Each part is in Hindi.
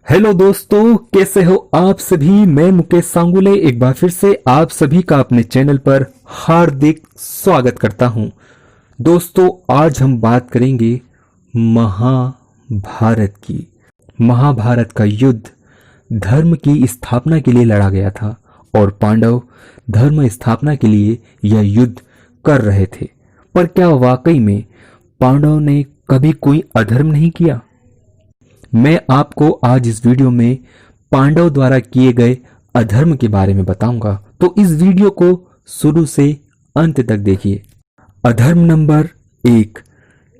हेलो दोस्तों, कैसे हो आप सभी। मैं मुकेश सांगुले एक बार फिर से आप सभी का अपने चैनल पर हार्दिक स्वागत करता हूं। दोस्तों, आज हम बात करेंगे महाभारत की। महाभारत का युद्ध धर्म की स्थापना के लिए लड़ा गया था और पांडव धर्म स्थापना के लिए यह युद्ध कर रहे थे। पर क्या वाकई में पांडव ने कभी कोई अधर्म नहीं किया? मैं आपको आज इस वीडियो में पांडव द्वारा किए गए अधर्म के बारे में बताऊंगा, तो इस वीडियो को शुरू से अंत तक देखिए। अधर्म नंबर 1,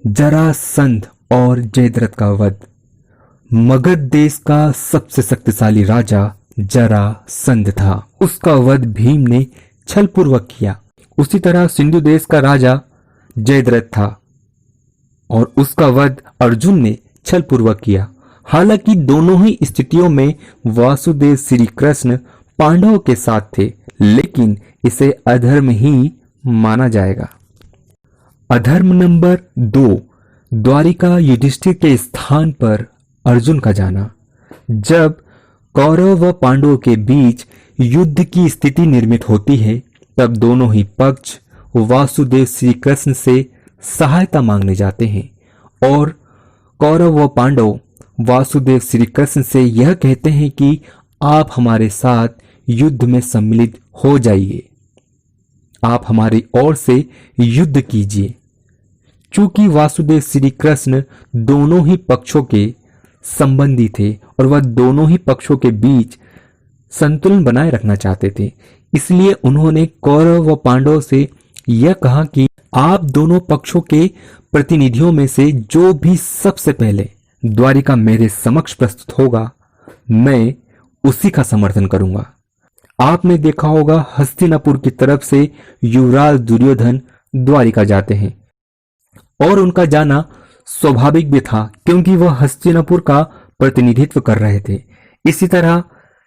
जरासंध और जयद्रथ का वध। मगध देश का सबसे शक्तिशाली राजा जरासंध था। उसका वध भीम ने छलपूर्वक किया। उसी तरह सिंधु देश का राजा जयद्रथ था और उसका वध अर्जुन ने छलपूर्वक किया। हालांकि दोनों ही स्थितियों में वासुदेव श्री कृष्ण पांडवों के साथ थे, लेकिन इसे अधर्म ही माना जाएगा। अधर्म नंबर 2, द्वारिका युधिष्ठिर के स्थान पर अर्जुन का जाना। जब कौरव व पांडवों के बीच युद्ध की स्थिति निर्मित होती है, तब दोनों ही पक्ष वासुदेव श्री कृष्ण से सहायता मांगने जाते हैं और कौरव व पांडव वासुदेव श्री कृष्ण से यह कहते हैं कि आप हमारे साथ युद्ध में सम्मिलित हो जाइए, आप हमारी ओर से युद्ध कीजिए। चूंकि वासुदेव श्री कृष्ण दोनों ही पक्षों के संबंधी थे और वह दोनों ही पक्षों के बीच संतुलन बनाए रखना चाहते थे, इसलिए उन्होंने कौरव व पांडव से यह कहा कि आप दोनों पक्षों के प्रतिनिधियों में से जो भी सबसे पहले द्वारिका मेरे समक्ष प्रस्तुत होगा, मैं उसी का समर्थन करूंगा। आपने देखा होगा हस्तिनापुर की तरफ से युवराज दुर्योधन द्वारिका जाते हैं और उनका जाना स्वाभाविक भी था, क्योंकि वह हस्तिनापुर का प्रतिनिधित्व कर रहे थे। इसी तरह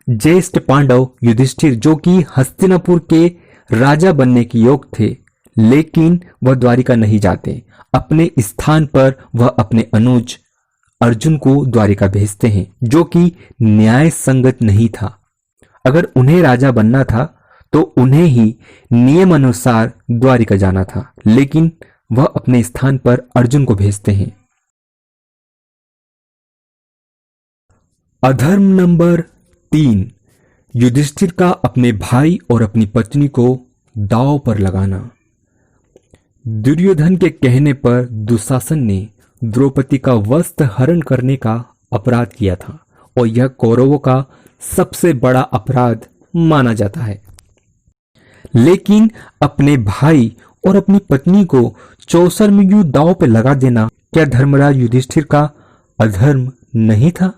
ज्येष्ठ पांडव युधिष्ठिर, जो कि हस्तिनापुर के राजा बनने के योग्य थे, लेकिन वह द्वारिका नहीं जाते। अपने स्थान पर वह अपने अनुज अर्जुन को द्वारिका भेजते हैं, जो कि न्याय संगत नहीं था। अगर उन्हें राजा बनना था तो उन्हें ही नियम अनुसार द्वारिका जाना था, लेकिन वह अपने स्थान पर अर्जुन को भेजते हैं। अधर्म नंबर 3, युधिष्ठिर का अपने भाई और अपनी पत्नी को दांव पर लगाना। दुर्योधन के कहने पर दुशासन ने द्रौपदी का वस्त्र हरण करने का अपराध किया था और यह कौरवों का सबसे बड़ा अपराध माना जाता है। लेकिन अपने भाई और अपनी पत्नी को चौसर में यूं दांव पे लगा देना क्या धर्मराज युधिष्ठिर का अधर्म नहीं था?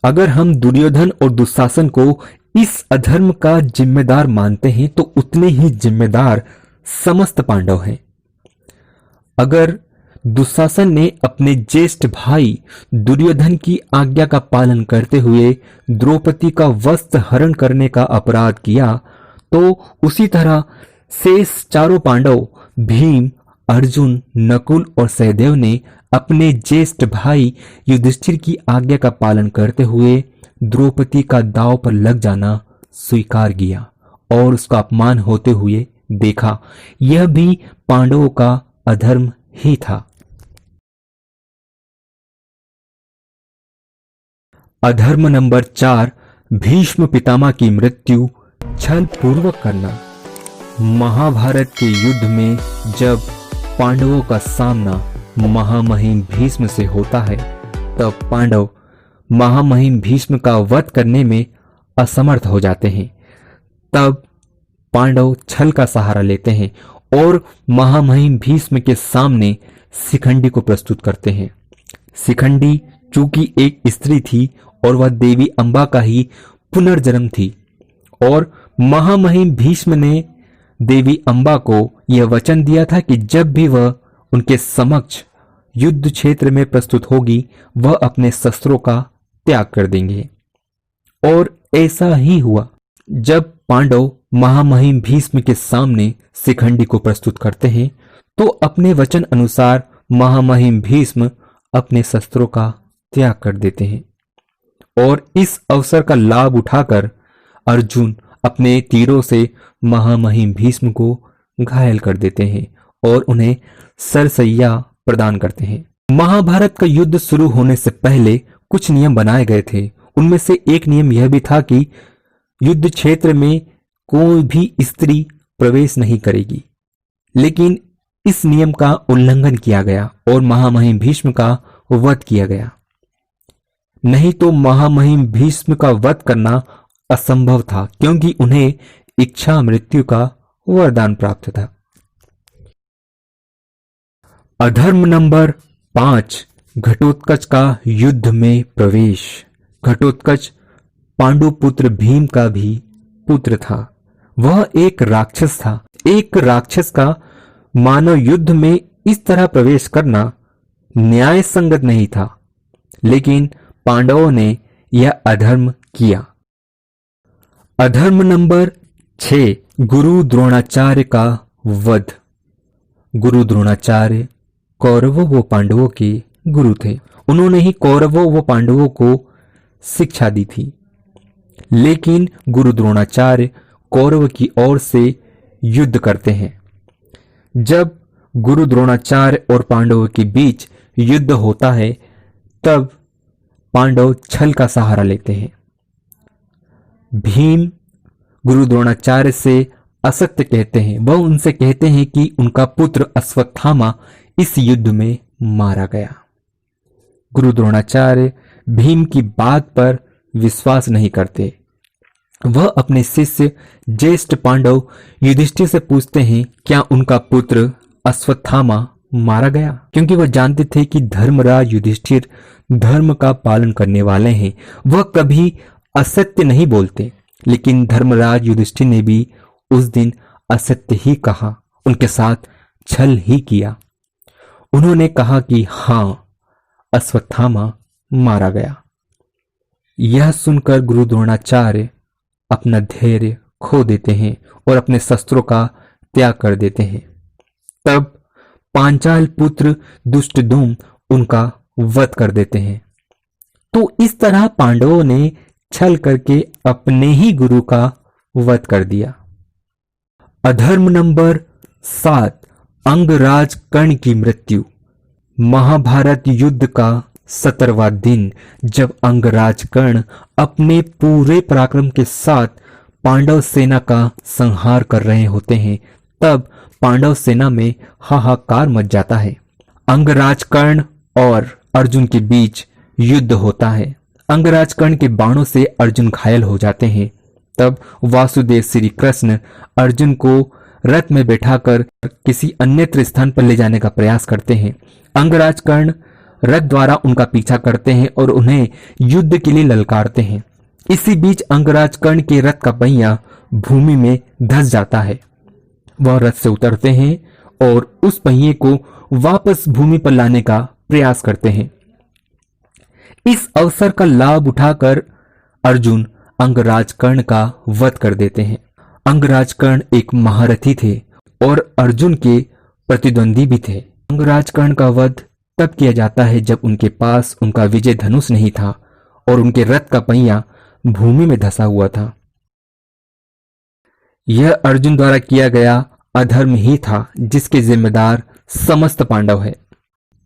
अगर हम दुर्योधन और दुशासन को इस अधर्म का जिम्मेदार मानते हैं, तो उतने ही जिम्मेदार समस्त पांडव हैं। अगर दुशासन ने अपने ज्येष्ठ भाई दुर्योधन की आज्ञा का पालन करते हुए द्रौपदी का वस्त्र हरण करने का अपराध किया, तो उसी तरह शेष चारों पांडव भीम, अर्जुन, नकुल और सहदेव ने अपने ज्येष्ठ भाई युधिष्ठिर की आज्ञा का पालन करते हुए द्रौपदी का दांव पर लग जाना स्वीकार किया और उसका अपमान होते हुए देखा। यह भी पांडवों का अधर्म ही था। अधर्म नंबर 4, भीष्म पितामह की मृत्यु छल पूर्वक करना। महाभारत के युद्ध में जब पांडवों का सामना महामहिम भीष्म से होता है, तब पांडव महामहिम भीष्म का वध करने में असमर्थ हो जाते हैं। तब पांडव छल का सहारा लेते हैं और महामहिम भीष्म के सामने शिखंडी को प्रस्तुत करते हैं। शिखंडी चूंकि एक स्त्री थी और वह देवी अंबा का ही पुनर्जन्म थी, और महामहिम भीष्म ने देवी अंबा को यह वचन दिया था कि जब भी वह उनके समक्ष युद्ध क्षेत्र में प्रस्तुत होगी, वह अपने शस्त्रों का त्याग कर देंगे। और ऐसा ही हुआ। जब पांडव महामहिम भीष्म के सामने शिखंडी को प्रस्तुत करते हैं, तो अपने वचन अनुसार महामहिम भीष्म अपने शस्त्रों का त्याग कर देते हैं। और इस अवसर का लाभ उठाकर अर्जुन अपने तीरों से महामहिम भीष्म को घायल कर देते हैं और उन्हें सरसैया प्रदान करते हैं। महाभारत का युद्ध शुरू होने से पहले कुछ नियम बनाए गए थे। उनमें से एक नियम यह भी था कि युद्ध क्षेत्र में कोई भी स्त्री प्रवेश नहीं करेगी, लेकिन इस नियम का उल्लंघन किया गया और महामहिम भीष्म का वध किया गया। नहीं तो महामहिम भीष्म का वध करना असंभव था, क्योंकि उन्हें इच्छा मृत्यु का वरदान प्राप्त था। अधर्म नंबर 5, घटोत्कच का युद्ध में प्रवेश। घटोत्कच पांडुपुत्र भीम का भी पुत्र था। वह एक राक्षस था। एक राक्षस का मानव युद्ध में इस तरह प्रवेश करना न्याय संगत नहीं था, लेकिन पांडवों ने यह अधर्म किया। अधर्म नंबर 6, गुरु द्रोणाचार्य का वध। गुरु द्रोणाचार्य कौरवों व पांडवों के गुरु थे। उन्होंने ही कौरवों व पांडवों को शिक्षा दी थी, लेकिन गुरु द्रोणाचार्य कौरव की ओर से युद्ध करते हैं। जब गुरु द्रोणाचार्य और पांडवों के बीच युद्ध होता है, तब पांडव छल का सहारा लेते हैं। भीम गुरु द्रोणाचार्य से असत्य कहते हैं। वह उनसे कहते हैं कि उनका पुत्र अश्वत्थामा इस युद्ध में मारा गया। गुरु द्रोणाचार्य भीम की बात पर विश्वास नहीं करते। वह अपने शिष्य ज्येष्ठ पांडव युधिष्ठिर से पूछते हैं, क्या उनका पुत्र अश्वत्थामा मारा गया? क्योंकि वह जानते थे कि धर्मराज युधिष्ठिर धर्म का पालन करने वाले हैं। वह कभी असत्य नहीं बोलते, लेकिन धर्मराज युधिष्ठिर ने भी उस दिन असत्य ही कहा, उनके साथ छल ही किया। उन्होंने कहा कि हां, अश्वत्थामा मारा गया। यह सुनकर गुरु द्रोणाचार्य अपना धैर्य खो देते हैं और अपने शस्त्रों का त्याग कर देते हैं। तब पांचाल पुत्र दुष्टदुम्न उनका वध कर देते हैं। तो इस तरह पांडवों ने छल करके अपने ही गुरु का वध कर दिया। अधर्म नंबर 7, अंगराज कर्ण की मृत्यु। महाभारत युद्ध का 17वां दिन जब अंगराज कर्ण अपने पूरे पराक्रम के साथ पांडव सेना का संहार कर रहे होते हैं, तब पांडव सेना में हाहाकार मच जाता है। अंगराज कर्ण और अर्जुन के बीच युद्ध होता है। अंगराज कर्ण के बाणों से अर्जुन घायल हो जाते हैं। तब वासुदेव श्री कृष्ण अर्जुन को रथ में बैठाकर किसी अन्यत्र स्थान पर ले जाने का प्रयास करते हैं। अंगराज कर्ण रथ द्वारा उनका पीछा करते हैं और उन्हें युद्ध के लिए ललकारते हैं। इसी बीच अंगराज कर्ण के रथ का पहिया भूमि में धंस जाता है। वह रथ से उतरते हैं और उस पहिए को वापस भूमि पर लाने का प्रयास करते हैं। इस अवसर का लाभ उठाकर अर्जुन अंगराज कर्ण का वध कर देते हैं। अंगराज कर्ण एक महारथी थे और अर्जुन के प्रतिद्वंदी भी थे। अंगराज कर्ण का वध तब किया जाता है जब उनके पास उनका विजय धनुष नहीं था और उनके रथ का पहिया भूमि में धंसा हुआ था। यह अर्जुन द्वारा किया गया अधर्म ही था, जिसके जिम्मेदार समस्त पांडव है।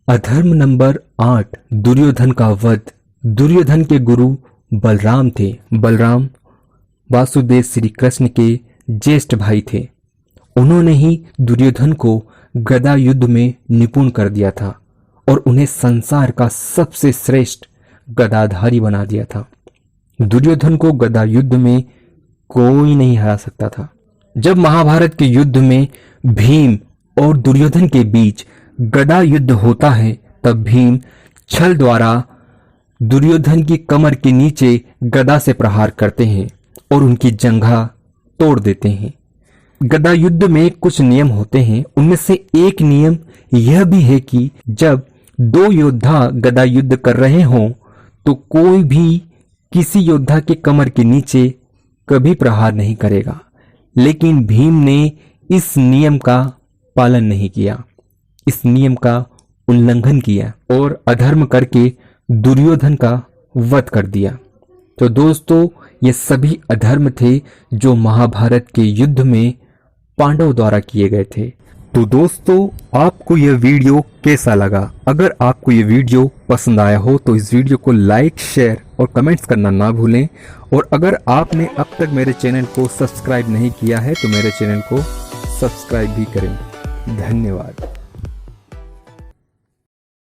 अधर्म नंबर 8, दुर्योधन का वध। दुर्योधन के गुरु बलराम थे। बलराम वासुदेव श्री कृष्ण के ज्येष्ठ भाई थे। उन्होंने ही दुर्योधन को गदा युद्ध में निपुण कर दिया था और उन्हें संसार का सबसे श्रेष्ठ गदाधारी बना दिया था। दुर्योधन को गदा युद्ध में कोई नहीं हरा सकता था। जब महाभारत के युद्ध में भीम और दुर्योधन के बीच गदा युद्ध होता है, तब भीम छल द्वारा दुर्योधन की कमर के नीचे गदा से प्रहार करते हैं और उनकी जंघा तोड़ देते हैं। गदा युद्ध में कुछ नियम होते हैं। उनमें से एक नियम यह भी है कि जब दो योद्धा गदा युद्ध कर रहे हों तो कोई भी किसी योद्धा के कमर के नीचे कभी प्रहार नहीं करेगा। लेकिन भीम ने इस नियम का पालन नहीं किया, इस नियम का उल्लंघन किया और अधर्म करके दुर्योधन का वध कर दिया। तो दोस्तों ये सभी अधर्म थे जो महाभारत के युद्ध में पांडव द्वारा किए गए थे। तो दोस्तों आपको यह वीडियो कैसा लगा? अगर आपको यह वीडियो पसंद आया हो तो इस वीडियो को लाइक, शेयर और कमेंट्स करना ना भूलें। और अगर आपने अब तक मेरे चैनल को सब्सक्राइब नहीं किया है तो मेरे चैनल को सब्सक्राइब भी करें। धन्यवाद।